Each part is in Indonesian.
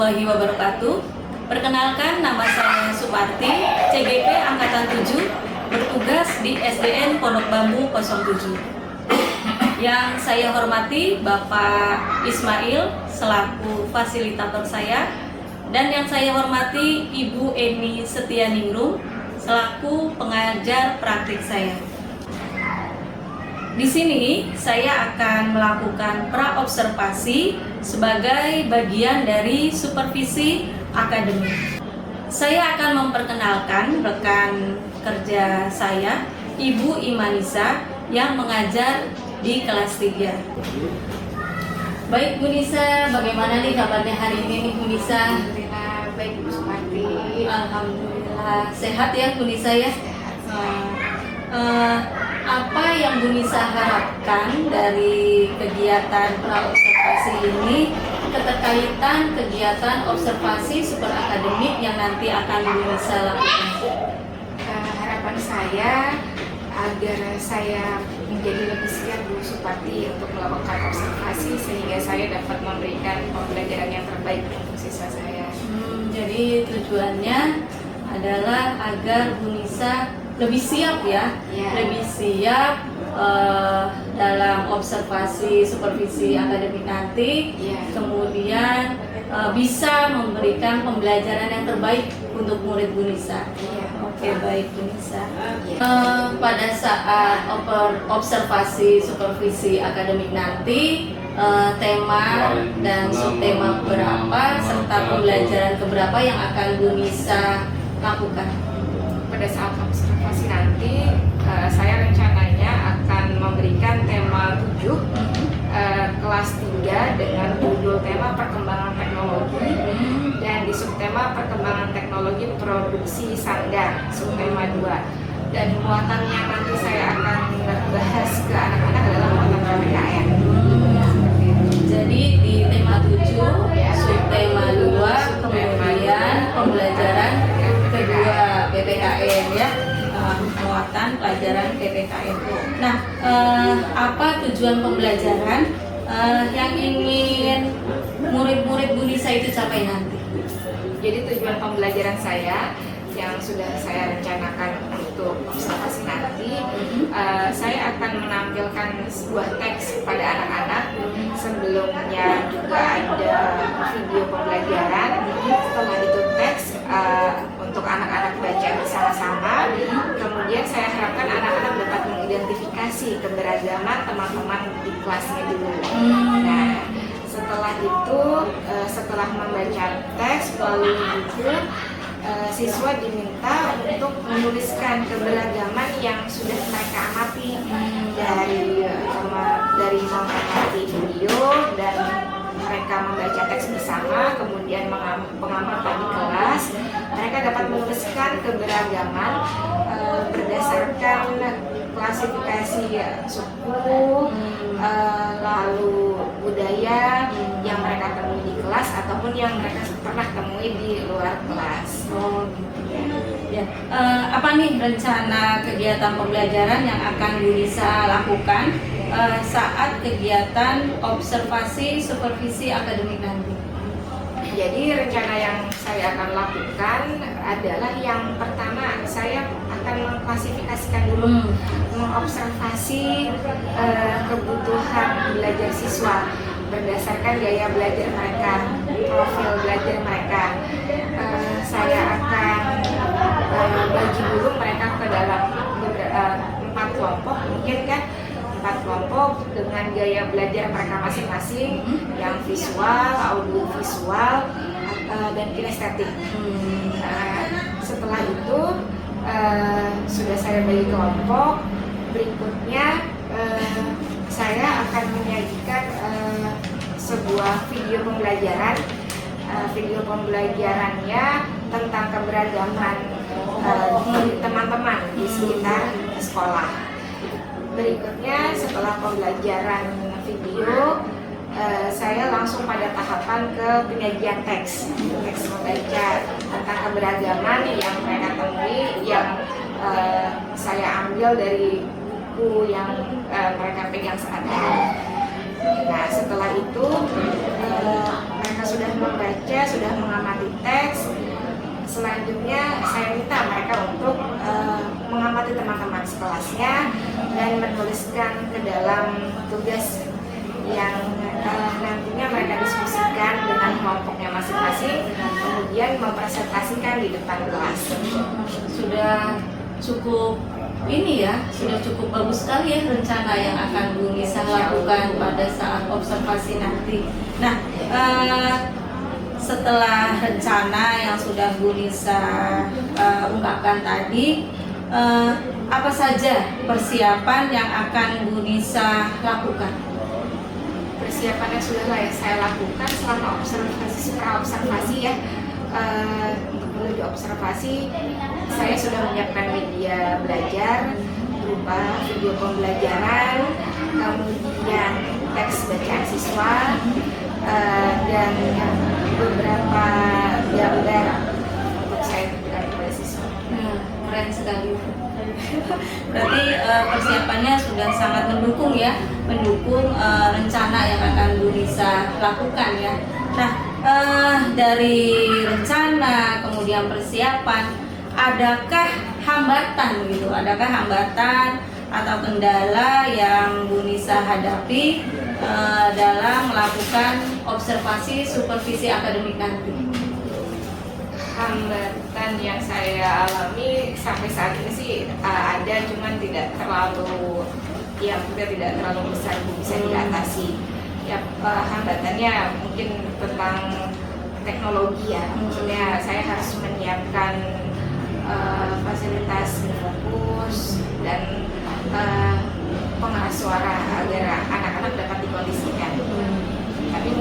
warahmatullahi wabarakatuh. Perkenalkan, nama saya Suparti, CGP Angkatan 7, bertugas di SDN Pondok Bambu 07. Yang saya hormati Bapak Ismail selaku fasilitator saya, dan yang saya hormati Ibu Eni Setianingrum selaku pengajar praktik saya. Di sini saya akan melakukan praobservasi sebagai bagian dari supervisi akademik. Saya akan memperkenalkan rekan kerja saya, Ibu Imanisa, yang mengajar di kelas 3. Baik Bu Nisa, bagaimana nih kabarnya hari ini nih Bu Nisa? Alhamdulillah baik Bu Suparti. Alhamdulillah sehat ya Bu Nisa ya. Apa yang Bu Nisa harapkan dari kegiatan praobservasi ini keterkaitan kegiatan observasi super akademik yang nanti akan Bu Nisa lakukan? Harapan saya agar saya menjadi lebih siap Bu Suparti untuk melakukan observasi sehingga saya dapat memberikan pembelajaran yang terbaik untuk siswa saya. Jadi tujuannya adalah agar Bu Nisa lebih siap ya, lebih siap dalam observasi supervisi akademik nanti, kemudian bisa memberikan pembelajaran yang terbaik untuk murid Bu Nisa. Oke, baik Bu Nisa. Pada saat observasi supervisi akademik nanti, tema dan subtema berapa serta pembelajaran keberapa yang akan Bu Nisa lakukan? Pada saat observasi nanti, saya rencananya akan memberikan tema 7 kelas 3 dengan judul tema perkembangan teknologi, dan di subtema perkembangan teknologi produksi sandar subtema 2, dan muatannya nanti saya akan bahas ke anak-anak adalah muatan PPKN. Jadi di tema 7, subtema 2, kemudian pembelajaran kedua PPKN ya, muatan pelajaran PPKN. Nah, apa tujuan pembelajaran yang ingin murid-murid Bu Nisa itu capai nanti? Jadi tujuan pembelajaran saya yang sudah saya rencanakan untuk observasi nanti, saya akan menampilkan sebuah teks pada anak-anak. Sebelumnya juga ada video pembelajaran. Setelah itu teks untuk anak-anak baca bersama-sama. Kemudian saya harapkan anak-anak dapat mengidentifikasi keberagaman teman-teman di kelasnya dulu. Nah, setelah itu, setelah membaca teks melalui buku, siswa diminta untuk menuliskan keberagaman yang sudah mereka amati dari mengamati video dan mereka membaca teks bersama, kemudian pengamatan di kelas. Mereka dapat menuliskan keberagaman berdasarkan klasifikasi suku, lalu budaya yang mereka temui di kelas ataupun yang mereka pernah temui di luar kelas. Ya. Apa nih rencana kegiatan pembelajaran yang akan Bu Nisa lakukan saat kegiatan observasi supervisi akademik nanti? Jadi rencana yang saya akan lakukan adalah yang pertama, saya akan mengklasifikasikan dulu, mengobservasi kebutuhan belajar siswa berdasarkan gaya belajar mereka, profil belajar mereka. Saya akan bagi dulu mereka ke dalam 4 kelompok, mungkin kan 4 kelompok dengan gaya belajar mereka masing-masing, yang visual, audiovisual, dan kinestetik. Setelah itu sudah saya bagi kelompok. Berikutnya saya akan menyajikan sebuah video pembelajaran. Video pembelajarannya tentang keberagaman teman-teman di sekitar sekolah. Berikutnya setelah pembelajaran video, saya langsung pada tahapan ke penyajian teks membaca tentang keberagaman yang mereka temui, yang saya ambil dari buku yang mereka pegang saat ini. Nah, setelah itu mereka sudah membaca, sudah mengamati teks. Selanjutnya saya minta mereka untuk mengamati teman-teman sekelasnya dan menuliskan ke dalam tugas yang nantinya mereka diskusikan dengan kelompoknya masing-masing, kemudian mempresentasikan di depan kelas. Sudah cukup sudah cukup bagus sekali ya rencana yang akan Bu Nisa lakukan pada saat observasi nanti. Nah, setelah rencana yang sudah Bu Nisa ungkapkan tadi, apa saja persiapan yang akan Bu Nisa lakukan? Persiapan yang sudah saya lakukan selama observasi ya, untuk menuju observasi saya sudah menyiapkan media belajar berupa video pembelajaran, kemudian teks bacaan siswa, dan beberapa gambar untuk saya tunjukkan kepada siswa. Keren sekali. Berarti persiapannya sudah sangat mendukung rencana yang akan Bu Nisa lakukan ya. Nah, dari rencana kemudian persiapan, adakah hambatan atau kendala yang Bu Nisa hadapi dalam melakukan observasi supervisi akademik nanti? Hambatan yang saya alami sampai saat ini sih ada, cuman tidak terlalu besar, bisa diatasi. Ya, hambatannya mungkin tentang teknologi ya. Maksudnya saya harus menyiapkan fasilitas fokus dan pengeras suara agar anak-anak dapat dikondisikan. Tapi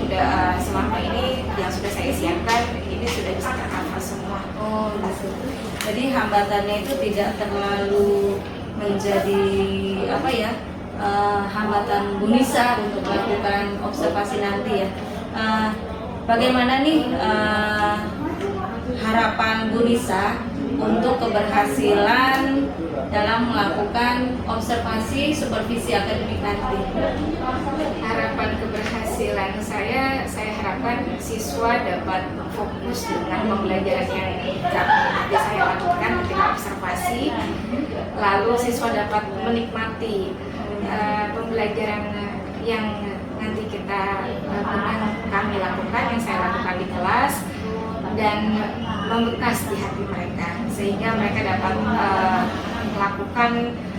selama ini yang sudah saya siapkan ini sudah bisa tercover semua. Oh, gitu. Jadi hambatannya itu tidak terlalu menjadi hambatan Bu Nisa untuk melakukan observasi nanti ya. Bagaimana nih harapan Bu Nisa untuk keberhasilan dalam melakukan observasi supervisi akademik nanti? Harapan keberhasilan saya harapkan siswa dapat fokus dengan pembelajaran yang nanti saya lakukan ketika observasi, lalu siswa dapat menikmati pembelajaran yang nanti kami lakukan, yang saya lakukan di kelas, dan membekas di hati mereka sehingga mereka dapat melakukan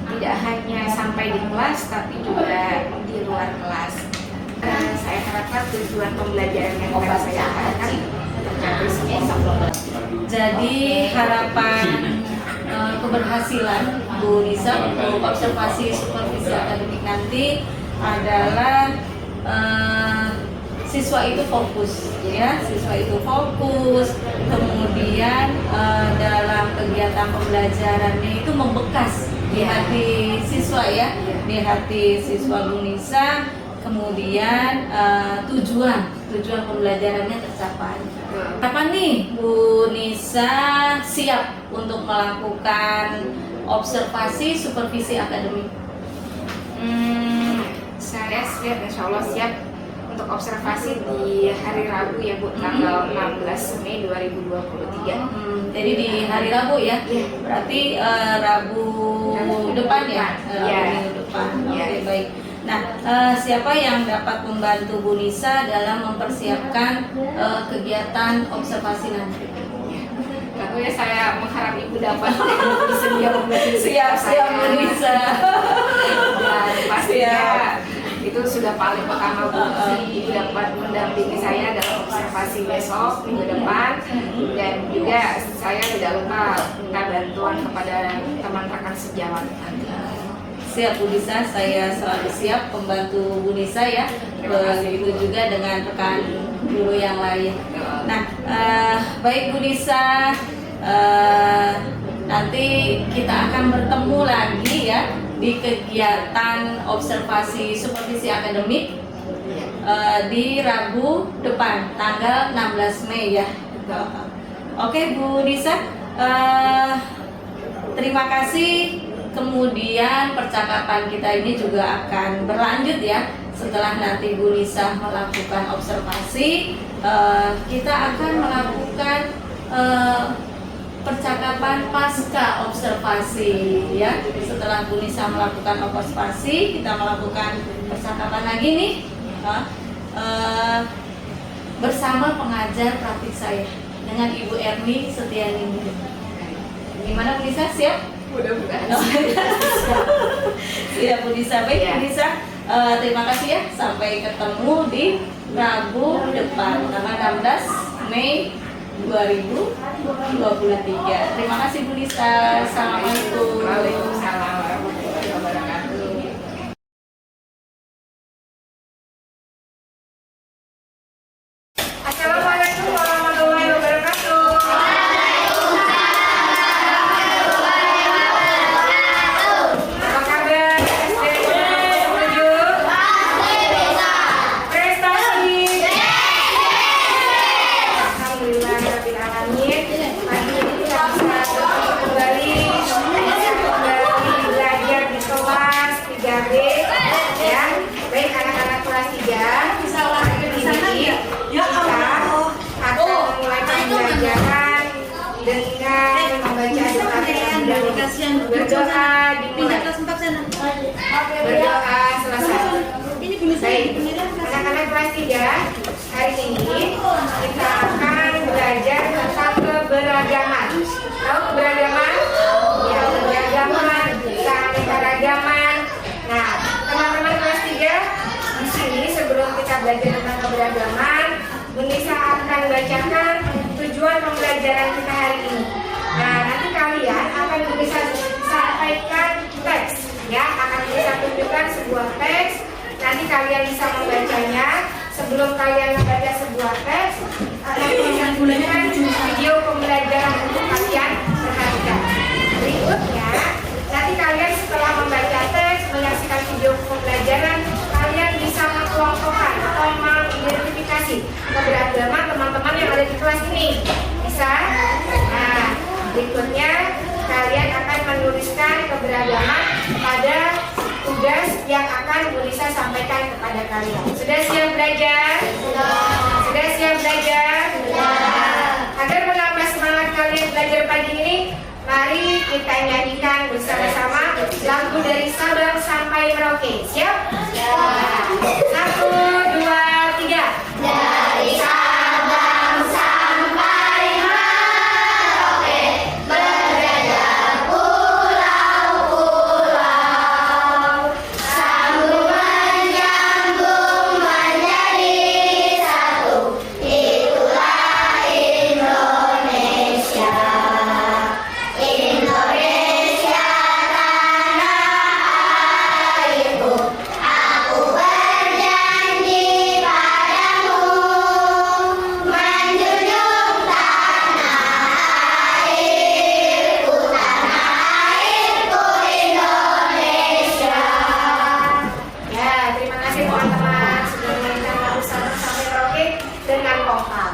tidak hanya sampai di kelas tapi juga di luar kelas. Saya harapkan tujuan pembelajaran yang tadi saya harapkan tercapai semua. Jadi harapan keberhasilan Bu Nisa untuk observasi supervisi akademik nanti adalah siswa itu fokus, kemudian dalam kegiatan pembelajarannya itu membekas di hati siswa ya, di hati siswa Bu Nisa, kemudian tujuan pembelajarannya tercapai. Kapan nih Bu Nisa siap untuk melakukan observasi supervisi akademik? Saya siap, insya Allah siap untuk observasi di hari Rabu ya Bu, tanggal 16 Mei 2023. Jadi di hari Rabu ya? Berarti Rabu depan ya? Rabu depan. Oke, baik. Nah, siapa yang dapat membantu Bu Nisa dalam mempersiapkan kegiatan observasi nanti? Tentunya saya mengharap Ibu dapat bersedia membantu Siap Bu Nisa. Dan pastinya itu sudah paling pertama Bu, Ibu dapat mendampingi saya dalam observasi besok minggu depan, dan juga saya tidak lupa minta bantuan kepada teman rekan sejawat. Siap Bu Nisa, saya selalu siap membantu Bu Nisa ya. Begitu juga dengan rekan guru yang lain. Nah, baik Bu Nisa, nanti kita akan bertemu lagi ya di kegiatan observasi supervisi akademik di Rabu depan tanggal 16 Mei ya. Oke Bu Nisa, terima kasih. Kemudian percakapan kita ini juga akan berlanjut ya Setelah nanti Bu Nisa melakukan observasi, kita akan melakukan percakapan pasca observasi, ya. Setelah Bu Nisa melakukan observasi, kita melakukan percakapan lagi nih bersama pengajar praktik saya dengan Ibu Erni Setiani. Gimana Bu Nisa, siap? Mudah-mudahan. Siap Bu Nisa. Baik Ya. Bu Nisa, terima kasih ya. Sampai ketemu di Rabu depan tanggal 16 Mei 2023. Terima kasih Bu Nisa. Assalamualaikum. Waalaikumsalam warahmatullahi wabarakatuh. Assalamualaikum warahmatullahi wabarakatuh. Apa kabar SD 7? Prestasi. Alhamdulillah rabbil alamin. Pagi ini kita bisa kembali belajar di kelas 3B, ya. Baik anak-anak kelas 3, pagi ini kita akan memulai pembelajaran dengan membaca doa dan berdoa dimulai. Berdoa selesai. Baik, anak-anak kelas 3, hari ini kita akan belajar tentang keberagaman. Tahu keberagaman? Ya, keberagaman, keanekaragaman. Nah, teman-teman kelas 3, di sini sebelum kita belajar tentang keberagaman, Bu Nisa akan bacakan tujuan pembelajaran kita hari ini. Nah, nanti kalian akan Bu Nisa sampaikan teks, ya, akan Bu Nisa tunjukkan sebuah teks. Nanti kalian bisa membacanya. Sebelum kalian membaca sebuah teks, akan Bu Nisa tunjukkan video pembelajaran untuk kalian perhatikan. Berikutnya, nanti kalian setelah membaca teks, menyaksikan video pembelajaran, kalian bisa mengelompokkan atau mengidentifikasi keberagaman teman-teman yang ada di kelas ini. Bisa? Nah, berikutnya kalian akan menuliskan keberagaman pada tugas yang akan Bu Nisa sampaikan kepada kalian. Sudah siap belajar? Sudah siap belajar? Agar menambah semangat kalian belajar pagi ini, mari kita nyanyikan bersama-sama lagu dari Sabang sampai Merauke. Siap? Satu, dua, tiga. Dari Sabang sampai Merauke, beragam pulau-pulau, sambung menyambung menjadi satu. Itulah Indonesia. Indonesia tanah airku, aku berjanji padamu, menjunjung tanah airku Indonesia. Ya, terima kasih teman-teman sudah menyanyikan lagu Sabang sampai Merauke dengan vokal.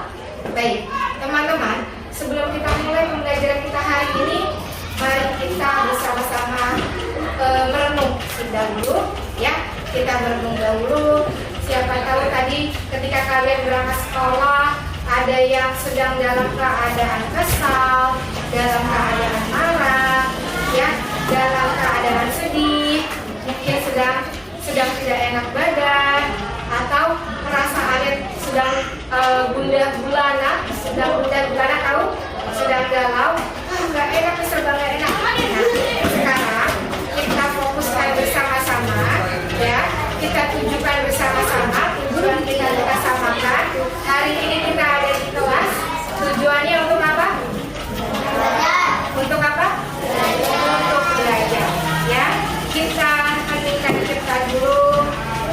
Baik, teman-teman, sebelum kita mulai pembelajaran kita hari ini, mari kita bersama-sama merenung dahulu, ya. Kita merenung dahulu. Siapa tahu tadi ketika kalian berangkat sekolah, ada yang sedang dalam keadaan kesal, dalam keadaan marah, ya, dalam keadaan sedih, mungkin sedang tidak enak badan, atau merasa alit sedang gundah gulana, tahu, sedang galau, nggak enak, serba nggak enak. Nah, sekarang kita fokuskan bersama-sama, ya, kita tujukan bersama-sama, tujuan kita samakan. Hari ini kita ada di kelas, tujuannya untuk apa? Untuk apa? Untuk belajar, ya. Kita hentikan kita dulu,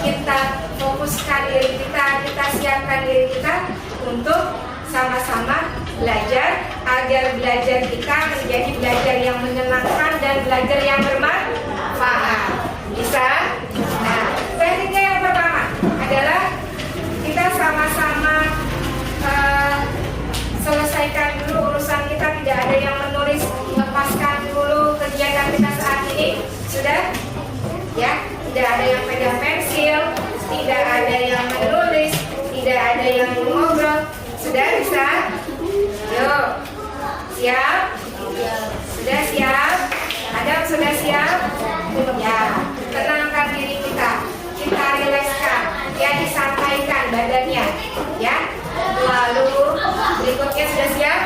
kita fokuskan diri kita siapkan diri kita untuk sama-sama belajar, agar belajar kita menjadi belajar yang menyenangkan dan belajar yang bermanfaat. Bisa? Nah, tekniknya yang pertama adalah kita sama-sama selesaikan dulu urusan kita, tidak ada yang menulis, lepaskan dulu kegiatan kita saat ini. Sudah? Ya, tidak ada yang pegang pensil, tidak ada yang menulis, tidak ada yang mengobrol. Sudah bisa? Yuk, siap? Sudah siap? Adam sudah siap? Ya, tenangkan diri kita, kita rilekskan, ya disampaikan badannya, ya. Lalu berikutnya sudah siap?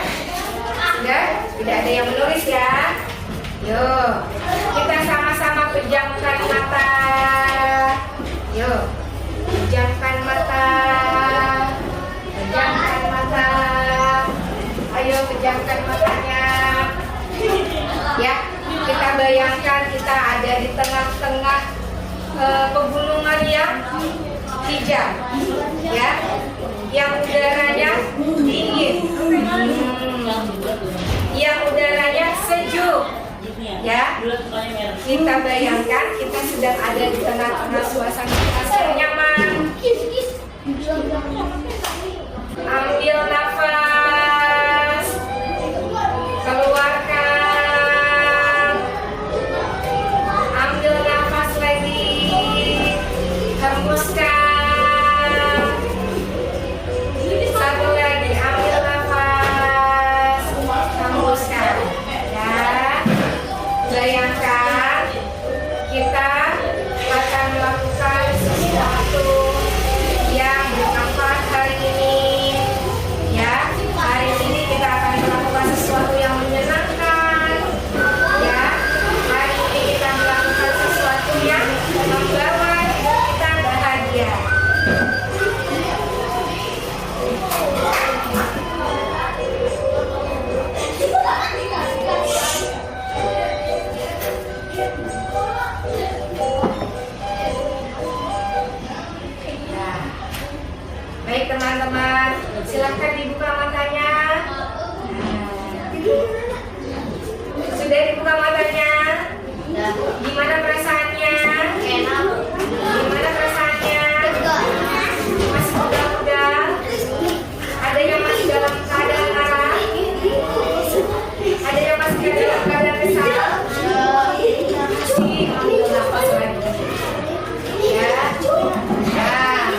Sudah? Tidak ada yang menulis ya? Yuk, kita sama-sama pejamkan mata. Yuk, pejamkan mata. Pejamkan mata. Ayo pejamkan matanya. Ya, kita bayangkan kita ada di tengah-tengah pegunungan yang hijau, ya, yang udaranya dingin, yang udaranya sejuk, ya. Kita bayangkan kita sedang ada di tengah-tengah suasana yang nyaman. Ambil nafas, keluarkan, ambil nafas lagi, hembuskan, satu lagi, ambil nafas, hembuskan, ya. Bayangkan kita akan melakukan sesuatu yang bermanfaat hari ini, ya. Hari ini kita akan melakukan sesuatu yang menyenangkan, ya. Hari ini kita melakukan sesuatu yang membawa hidup kita bahagia. Baik teman-teman, silakan dibuka matanya. Sudah dibuka matanya? Gimana perasaannya? Gimana perasaannya? Masih muda-muda? Ada yang masih dalam keadaan marah? Ada yang masih dalam keadaan kesal? Masih ambil nafas lagi. Ya. Nah,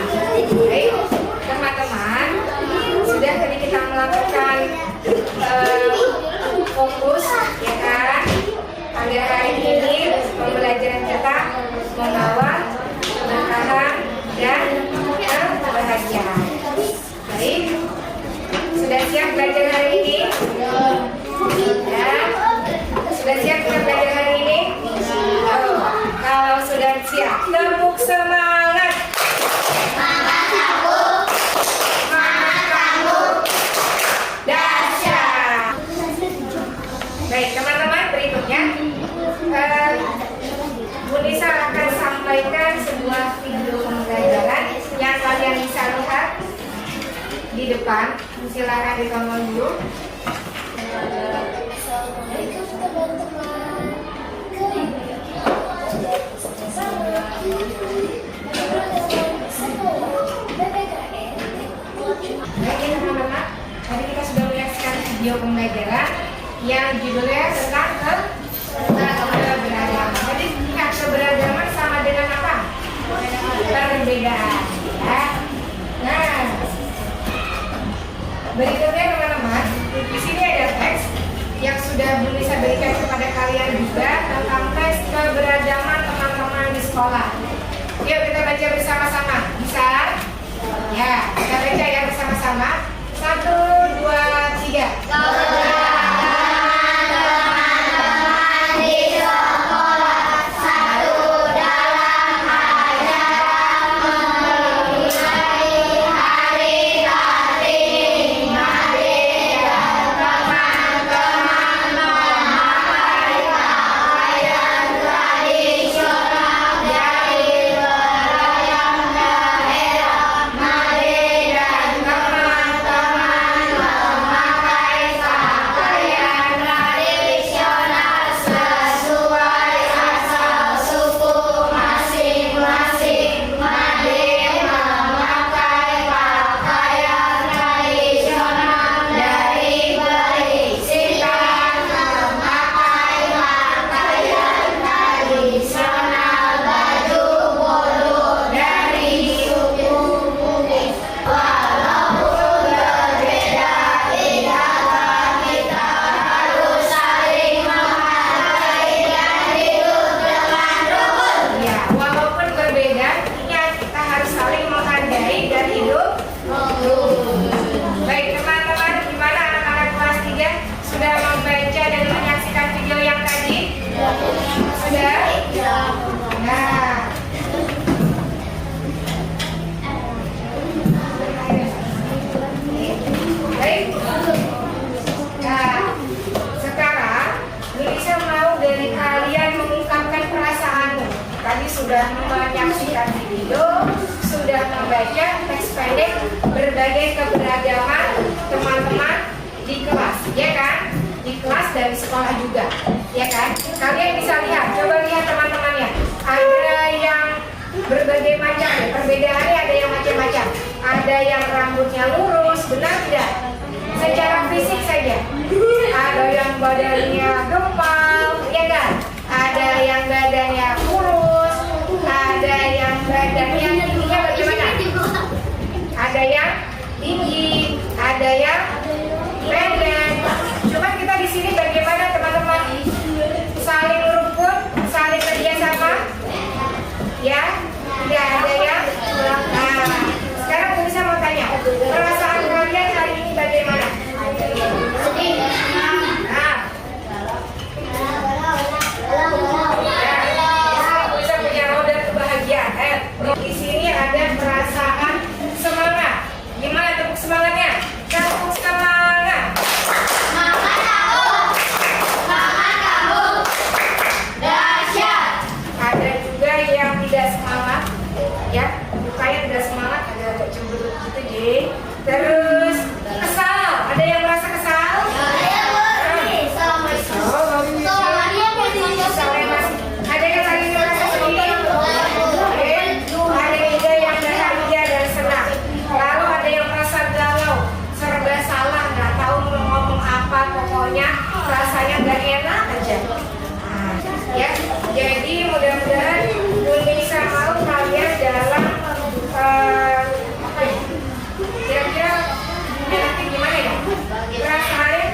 baik. Teman-teman, sudah tadi kita melakukan fokus, ya kan, agar hari ini pembelajaran kita membawa keberkahan dan kebahagiaan. Baik, sudah siap belajar hari ini? Ya, sudah siap kita belajar hari ini? Oh, kalau sudah siap, tepuk semangat. Baik teman-teman, berikutnya Bu Nisa akan sampaikan sebuah video pembelajaran yang kalian bisa lihat di depan. Silakan ditonton dulu. Baik teman-teman, tadi kita sudah menyaksikan video pembelajaran yang judulnya tentang keberagaman. Jadi keberagaman sama dengan apa? Perbedaan. Ya. Nah, berikutnya teman-teman, di sini ada teks yang sudah bisa berikan kepada kalian juga tentang teks keberagaman teman-teman di sekolah. Yuk kita baca bersama-sama. Bisa? Ya, kita baca ya bersama-sama. 1, 2, 3. sudah menyaksikan video, sudah membaca teks pendek berbagai keberagaman teman-teman di kelas, ya kan? Di kelas dan di sekolah juga, ya kan? Kalian bisa lihat, coba lihat teman-temannya. Ada yang berbagai macam ya, perbedaannya ada yang macam-macam. Ada yang rambutnya lurus, benar tidak? Secara fisik saja. Ada yang badannya gempal, ya kan? Ada yang badannya kurus, ada yang badannya tingginya bagaimana? Ada yang tinggi, ada yang pendek. Cuma kita di sini bagaimana teman-teman? Saling rukun, saling kerjasama, ya? Tidak ada yang. Nah, sekarang aku bisa mau tanya, perasaan kalian hari ini bagaimana? Sedih. Nah. Bisa punya roda kebahagiaan. Di sini ada perasaan semangat. Gimana tepuk semangatnya? Tepuk semangat. Semangat kamu, dahsyat. Ada juga yang tidak semangat, ya. Mukanya tidak semangat, ada agak cemberut gitu, Jay. Terus kesal. Ada yang merasa kesal? Ada yang lagi merasa sedih? Ada juga yang bahagia dan senang. Lalu ada yang merasa galau, serba salah, nggak tahu mau ngomong apa, pokoknya rasanya nggak enak aja. Nah, ya, jadi mudah-mudahan bisa mau kalian dalam apa ya? Kira-kira nanti gimana ya? Rasanya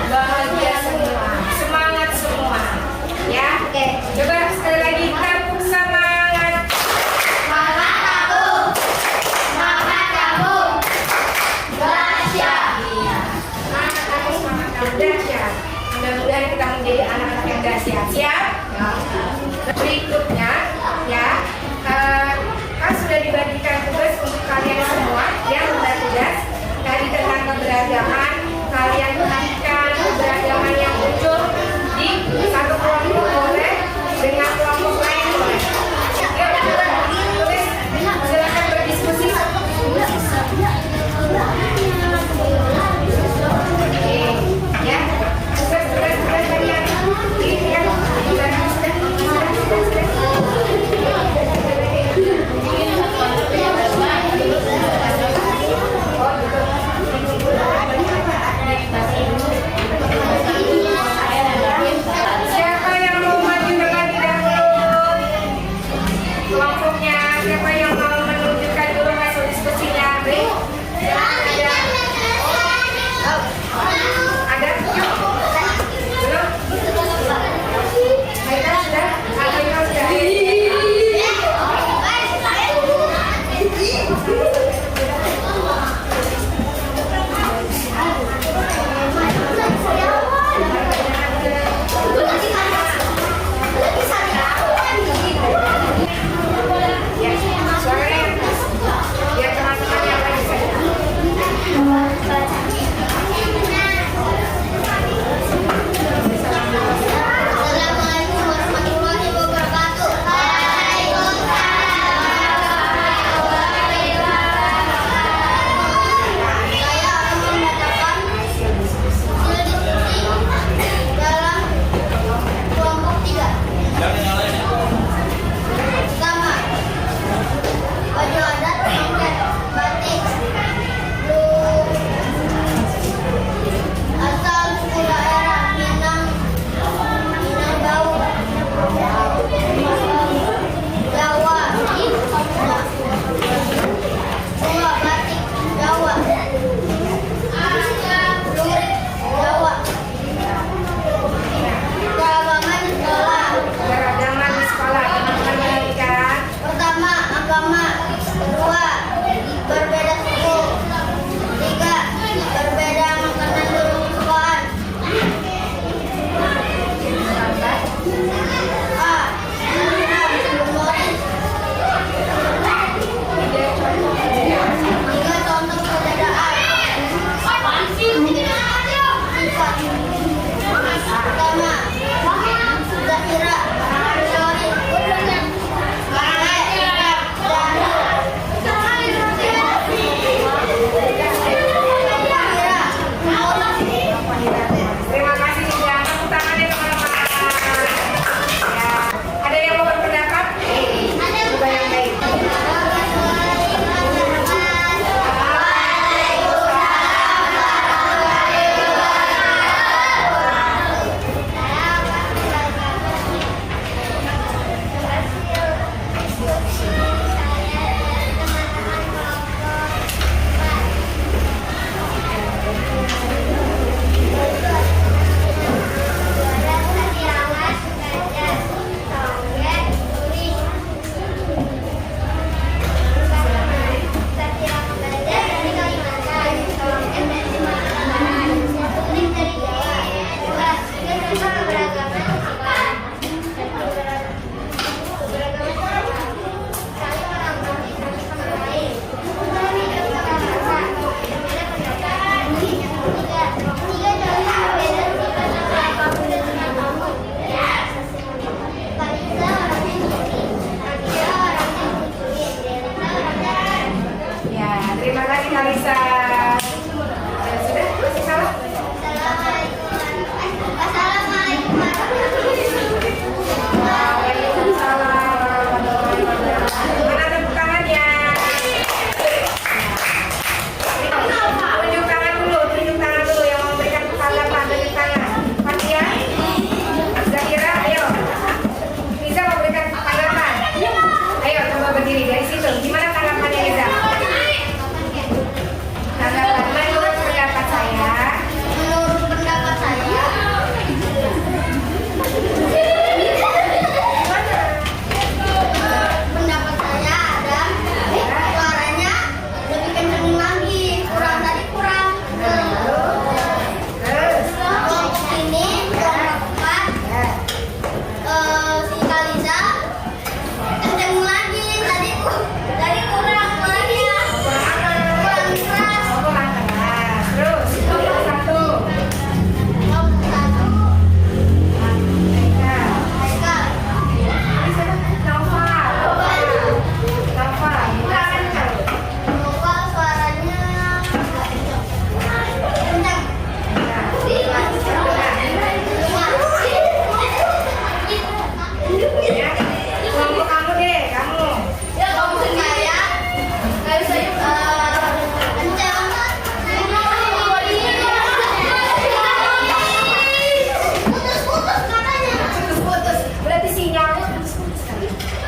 bahagia semua, semangat semua, ya. Oke, coba sekali lagi tepuk semangat. Semangat kamu, dahsyat. Semangat kamu dahsyat. Mudah-mudahan kita menjadi anak-anak yang dahsyat. Siap? Berikutnya, ya, kan sudah dibagikan tugas untuk kalian semua, ya, tugas tadi tentang keberagaman. Kalian perhatikan keberagaman yang muncul di satu kelompok boleh, dengan kelompok lain boleh. Ya, coba tulis, silakan berdiskusi. Oke, ya, tugas kalian ini ya, sudah.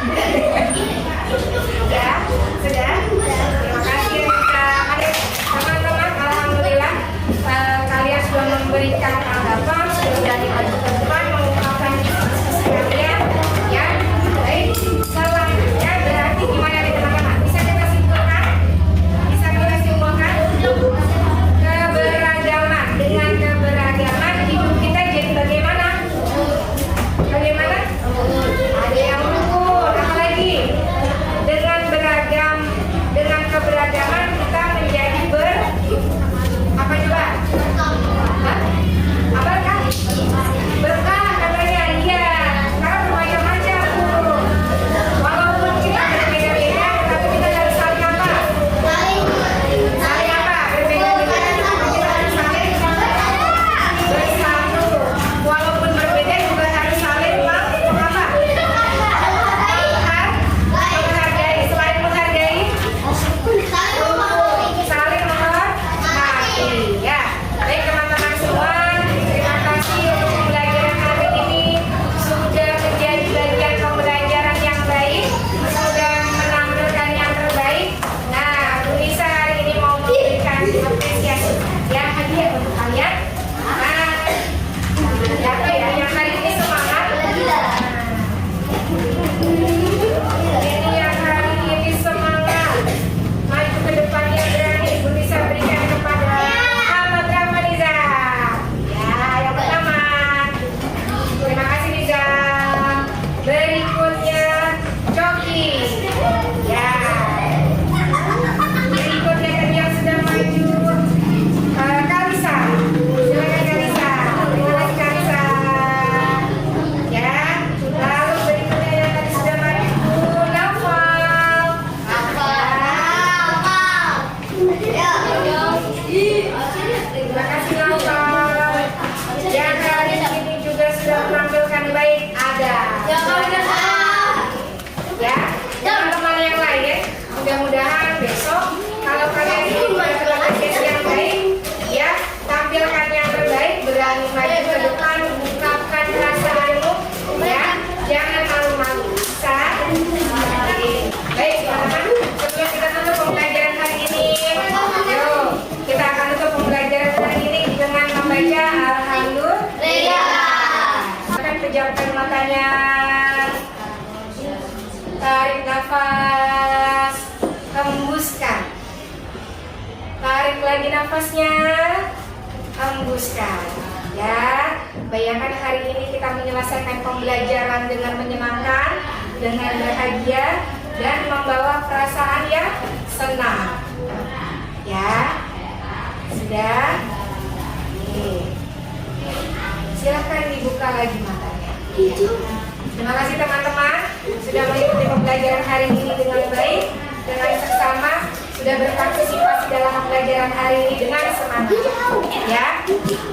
Sudah? Sudah? Terima kasih Rika. Adik, teman-teman, alhamdulillah kalian sudah memberikan tanggapan, sudah berani maju ke depan mengungkapkan diskusi kalian, ya. Baik, selanjutnya berarti gimana nih teman-teman? Bisa kita simpulkan? Bisa kita simpulkan? Keberagaman, dengan keberagaman hidup kita jadi bagaimana? Bagaimana? Ada yang rukun, apalagi? Dengan beragam, dengan keberagaman kita menjadi apa coba? Hah? Apa kan? Berkah katanya, iya. Karena bermacam-macam tuh. Walaupun kita berbeda-beda, tapi kita harus saling apa? Saling apa? Berbeda-beda, kita harus saling bersatu. Walaupun berbeda juga harus saling apa? Menghargai. Selain menghargai, saling menghormati, ya. Baik teman-teman semua, terima kasih untuk pembelajaran hari ini. Sudah menjadi bagian pembelajaran yang baik, sudah menampilkan yang terbaik. Nah, Bu Nisa hari ini mau memberikan apresiasi, ya, hadiah untuk kalian. Nah, siapa ya yang hari ini semangat? Ini yang hari ini semangat, maju ke depannya berani. Ibu bisa berikan kepada Muhammad Ramaniza. Ya, yang pertama. Terima kasih Niza. Berikutnya Coki. Ya. Berikutnya tadi yang sudah maju Kalisa. Silakan Kalisa. Terima kasih Kalisa. Ya. Lalu berikutnya yang tadi sudah maju Naufal. Terima kasih Naufal. Yang hari ini juga sudah menampilkan baik ada. Ya, teman-teman yang lain, mudah-mudahan besok kalau kalian ingin melakukan sesi yang baik, ya, tampilkan yang terbaik, berani maju ke depan, ungkapkan perasaanmu, ya, jangan malu-malu. Bisa? Baik, teman-teman, sebelum kita tutup pembelajaran hari ini, yuk, kita akan tutup pembelajaran hari ini dengan membaca Alhamdulillah. Akan pejamkan matanya. Tarik nafas, hembuskan. Tarik lagi nafasnya, hembuskan. Ya, bayangkan hari ini kita menyelesaikan pembelajaran dengan menyenangkan, dengan bahagia, dan membawa perasaan yang senang. Ya, sudah. Nih. Silakan dibuka lagi matanya. Terima kasih teman-teman sudah mengikuti pembelajaran hari ini dengan baik, dengan seksama, sudah berpartisipasi dalam pembelajaran hari ini dengan semangat. Ya,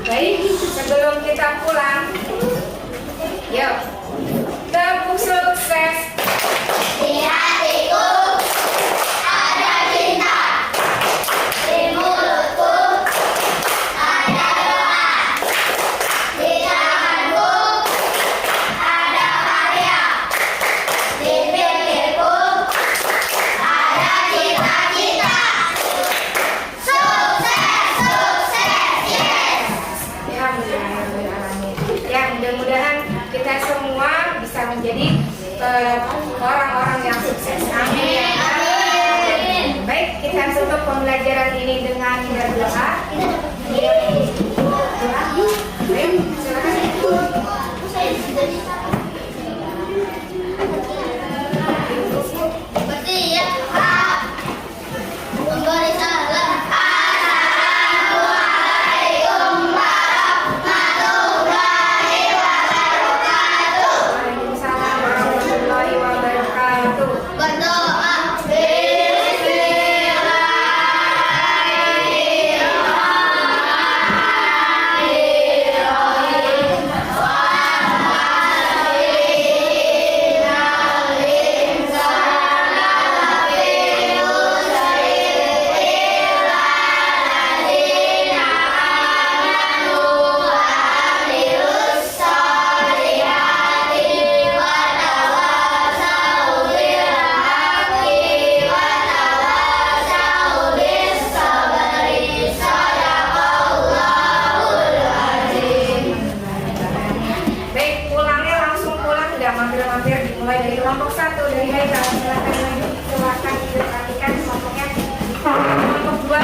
baik. Sebelum kita pulang, yuk, tepuk sukses. Di hatiku ada cinta, di mulutku ada doa, di tanganku ada karya, di pikirku ada cita-cita. Sukses, sukses, yes. Ya, mudah-mudahan kita semua bisa menjadi orang-orang yang sukses. Amin. Baik, kita tutup pembelajaran ini dengan berdoa. Baik, silakan. satu dari Haikal. Silakan maju, silakan diperhatikan kelompoknya. Kelompok 2.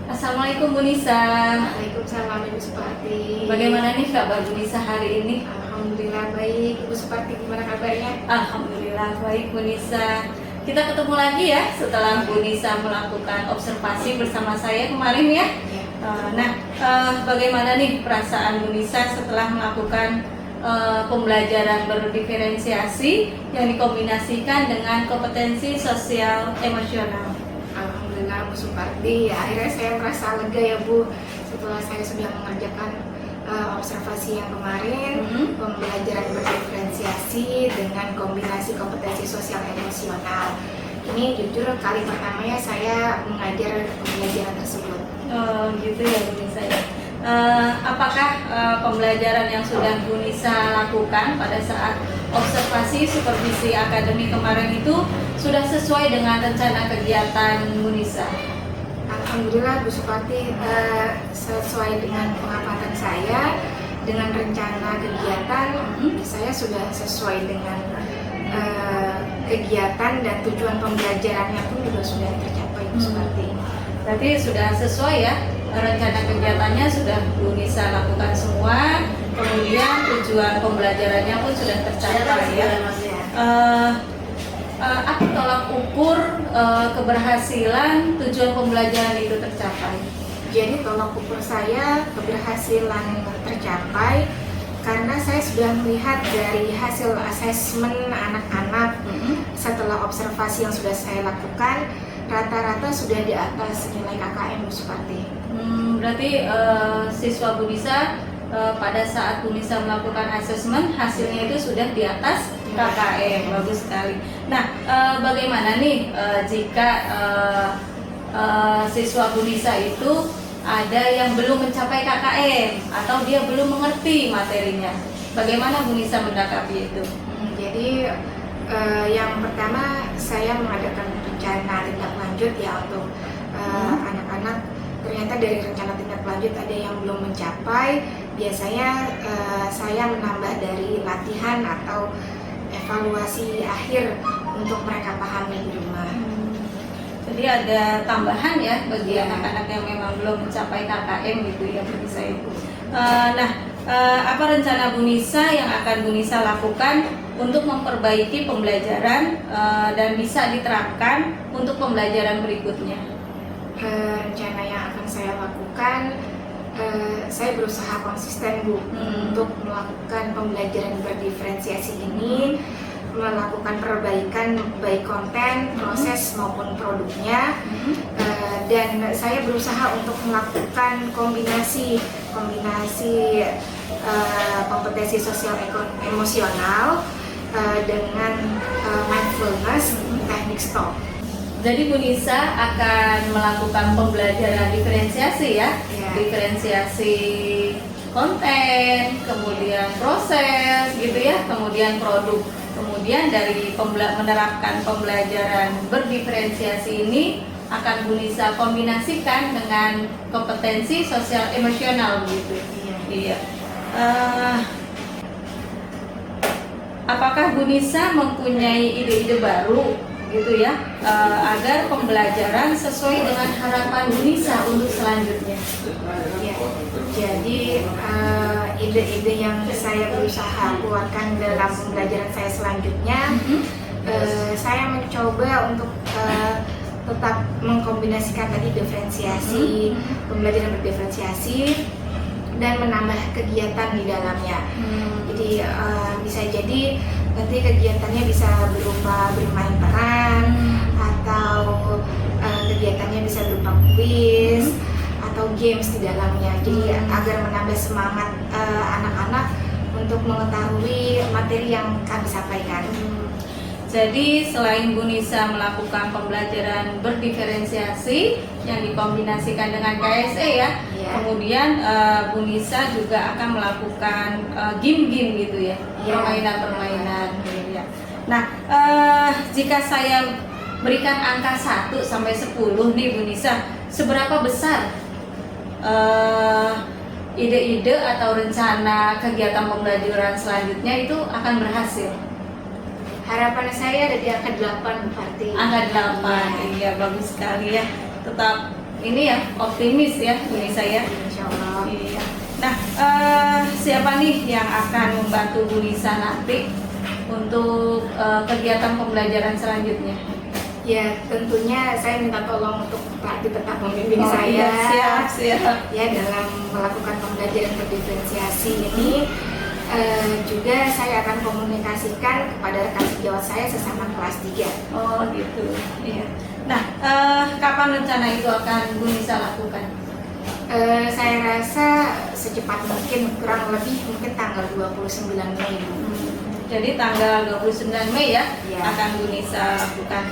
Assalamualaikum Bu Nisa. Waalaikumsalam Ibu Suparti. Bagaimana nih kabar Bu Nisa hari ini? Alhamdulillah baik. Ibu Suparti gimana kabarnya? Alhamdulillah baik Bu Nisa. Kita ketemu lagi ya setelah Bu Nisa melakukan observasi bersama saya kemarin ya. Bagaimana nih perasaan Bu Nisa setelah melakukan pembelajaran berdiferensiasi yang dikombinasikan dengan kompetensi sosial emosional? Alhamdulillah Bu Suparti, ya, akhirnya saya merasa lega ya Bu setelah saya sudah mengerjakan observasi yang kemarin, pembelajaran berdiferensiasi dengan kombinasi kompetensi sosial emosional. Ini jujur kali pertamanya saya mengajar pembelajaran tersebut. Oh gitu ya Bu Nisa ya. Apakah pembelajaran yang sudah Bu Nisa lakukan pada saat observasi supervisi akademik kemarin itu sudah sesuai dengan rencana kegiatan Bu Nisa? Alhamdulillah Bu Suparti, sesuai dengan pengamatan saya, dengan rencana kegiatan, saya sudah sesuai dengan kegiatan dan tujuan pembelajarannya pun juga sudah tercapai Bu Suparti. Berarti sudah sesuai ya, rencana kegiatannya sudah Bu Nisa lakukan semua, kemudian tujuan pembelajarannya pun sudah tercapai ya. Apa tolak ukur keberhasilan tujuan pembelajaran itu tercapai? Jadi tolak ukur saya keberhasilan tercapai karena saya sudah melihat dari hasil asesmen anak-anak setelah observasi yang sudah saya lakukan, rata-rata sudah di atas nilai KKM Bu Suparti. Berarti siswa Bu Nisa pada saat Bu Nisa melakukan asesmen hasilnya itu sudah di atas KKM, bagus sekali. Nah, bagaimana nih jika siswa Bu Nisa itu ada yang belum mencapai KKM atau dia belum mengerti materinya? Bagaimana Bu Nisa mendakapi itu? Jadi yang pertama saya mengadakan rencana tindak lanjut ya untuk anak-anak. Ternyata dari rencana tindak lanjut ada yang belum mencapai. Biasanya saya menambah dari latihan atau evaluasi akhir untuk mereka pahami di rumah. Jadi ada tambahan ya bagi anak-anak yang memang belum mencapai KKM gitu ya Bu Nisa itu. Apa rencana Bu Nisa yang akan Bu Nisa lakukan untuk memperbaiki pembelajaran dan bisa diterapkan untuk pembelajaran berikutnya? Rencana yang akan saya lakukan, saya berusaha konsisten Bu untuk melakukan pembelajaran berdiferensiasi ini, melakukan perbaikan baik konten, proses maupun produknya, dan saya berusaha untuk melakukan kombinasi kompetensi sosial emosional dengan mindfulness, teknik stop. Jadi Bu Nisa akan melakukan pembelajaran diferensiasi ya, diferensiasi konten, kemudian proses gitu ya, kemudian produk. Kemudian dari menerapkan pembelajaran berdiferensiasi ini akan Bu Nisa kombinasikan dengan kompetensi sosial emosional begitu. Iya. Apakah Bu Nisa mempunyai ide-ide baru gitu ya agar pembelajaran sesuai dengan harapan Bu Nisa untuk selanjutnya? Ya, jadi ide-ide yang saya berusaha keluarkan dalam pembelajaran saya selanjutnya, saya mencoba untuk tetap mengkombinasikan tadi diferensiasi, pembelajaran berdiferensiasi, dan menambah kegiatan di dalamnya. Jadi bisa jadi nanti kegiatannya bisa berupa bermain peran, atau kegiatannya bisa berupa kuis atau games di dalamnya. Jadi agar menambah semangat anak-anak untuk mengetahui materi yang kami sampaikan. Jadi selain Bu Nisa melakukan pembelajaran berdiferensiasi yang dikombinasikan dengan KSE ya, kemudian Bu Nisa juga akan melakukan game-game gitu ya, permainan-permainan. Ya. Nah, jika saya berikan angka 1 sampai 10 nih Bu Nisa, seberapa besar ide-ide atau rencana kegiatan pembelajaran selanjutnya itu akan berhasil? Harapan saya ada di angka 8 Bupati. Angka 8, iya bagus sekali ya. Tetap ini ya, optimis ya ini saya. Insya Allah. Iya. Nah, siapa nih yang akan membantu Bu Nisa nanti untuk kegiatan pembelajaran selanjutnya? Ya, tentunya saya minta tolong untuk pelatih tetap membimbing Oh, saya. iya, siap. Ya, dalam melakukan pembelajaran berdiferensiasi ini. Juga saya akan komunikasikan kepada rekan sejawat saya sesama kelas 3. Oh gitu. Iya. Nah, kapan rencana itu akan Bu Nisa lakukan? Saya rasa secepat mungkin, kurang lebih mungkin tanggal 29 Mei. Jadi tanggal 29 Mei ya, Iya. akan Bu Nisa lakukan.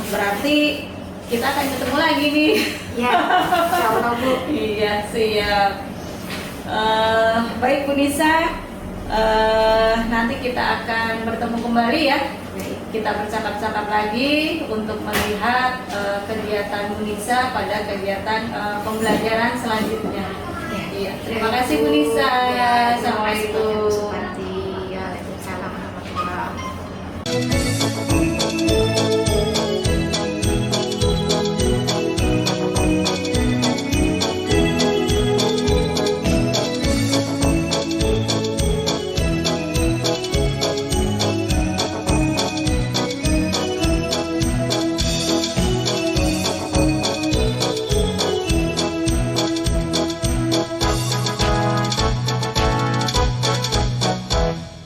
Berarti kita akan ketemu lagi nih. Ya, insya Allah Bu. Iya, siap. Baik Bu Nisa, nanti kita akan bertemu kembali ya. Baik. Kita bercakap-cakap lagi untuk melihat kegiatan Bu Nisa pada kegiatan pembelajaran selanjutnya. Ya. Iya, terima kasih Bu Nisa. Ya, terima kasih Assalamualaikum. banyak.